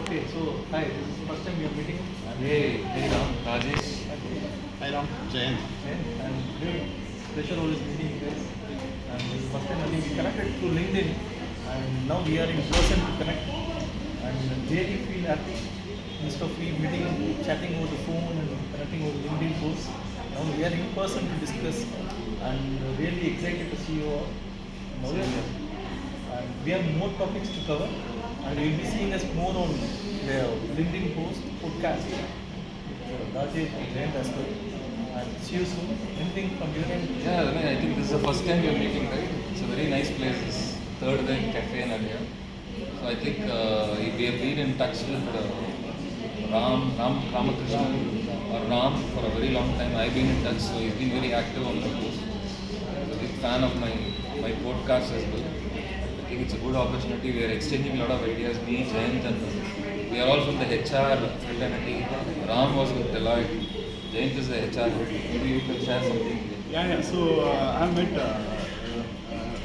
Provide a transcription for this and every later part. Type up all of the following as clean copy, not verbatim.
Okay, so hi, this is the first time we are meeting. Hey Ram, Rajesh. Hi Ram, Jayant. And really pleasure always meeting you guys. And this is the first time I think we connected through LinkedIn, and now we are in person to connect. And really feel happy instead of we meeting, chatting over the phone and connecting over LinkedIn posts. Now we are in person to discuss, and really excited to see you all. Now we are- and we have more topics to cover, and you'll be seeing us more on the LinkedIn post podcast. Rajesh and Jayant as well. And see you soon. Anything from your end? Yeah, I think this is the first time we're meeting, right? It's a very nice place. It's third Line Cafe in India. So I think we have been in touch with Ramakrishnan or Ram for a very long time. I've been in touch, so he's been very active on the post. He's a big fan of my podcast as well. I think it's a good opportunity. We are exchanging a lot of ideas. Me, Jayant, and we are all from the HR fraternity. Ram was with Deloitte. Jayant is the HR head. Maybe you can share something. Yeah. So I've met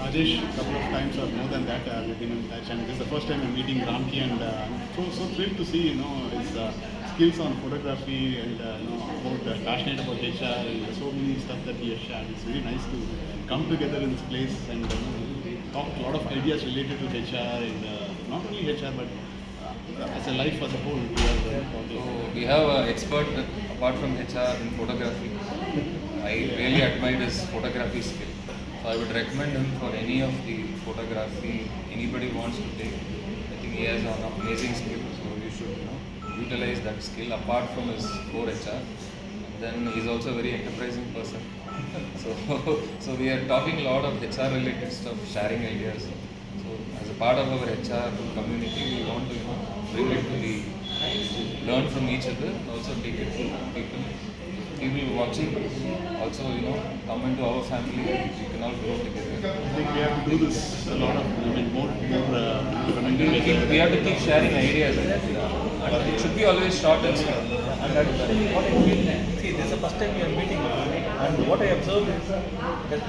Rajesh a couple of times or more than that. We've been in touch, and this is the first time I'm meeting Ramki, and I'm so thrilled to see his skills on photography and about passionate about HR and so many stuff that he has shared. It's really nice to come together in this place and talk a lot of ideas related to HR and not only HR but as a life as a whole. So we have an expert apart from HR in photography. I really admire his photography skill. So I would recommend him for any of the photography anybody wants to take. I think he has an amazing skill, so you should utilize that skill apart from his core HR. Then he's also a very enterprising person. So we are talking a lot of HR related stuff, sharing ideas. So as a part of our HR community, we want to bring it to the learn from each other and also take it to people. People watching also come into our family and we can all grow together. I think we have to do this a lot of more We have to keep sharing ideas. And it should be always short and sweet. And additionally, what I feel, see, this is the first time we are meeting, and what I observed is that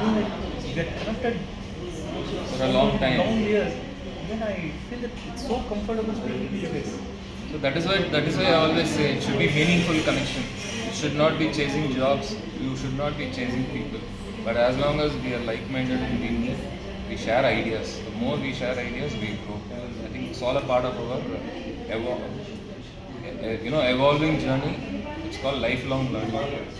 we get connected For a long time. long years. Then I feel that it's so comfortable speaking to you guys. So that is why I always say it should be meaningful connection. It should not be chasing jobs. You should not be chasing people. But as long as we are like-minded and we meet, we share ideas. The more we share ideas, we grow. I think it's all a part of our evolving journey. It's called lifelong learning.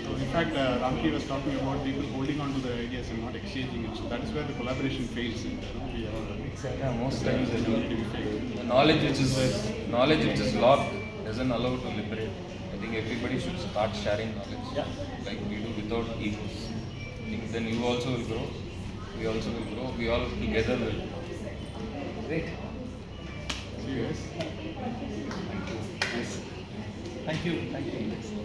So in fact, Ramki was talking about people holding on to the ideas and not exchanging it. So that is where the collaboration fails. Yeah, most times they do. We fail. The knowledge which is locked doesn't allow to liberate. I think everybody should start sharing knowledge, like we do without egos. I think then you also will grow. We also will grow. We all together will. Great. See you guys. Thank you. Thank you. Thank you.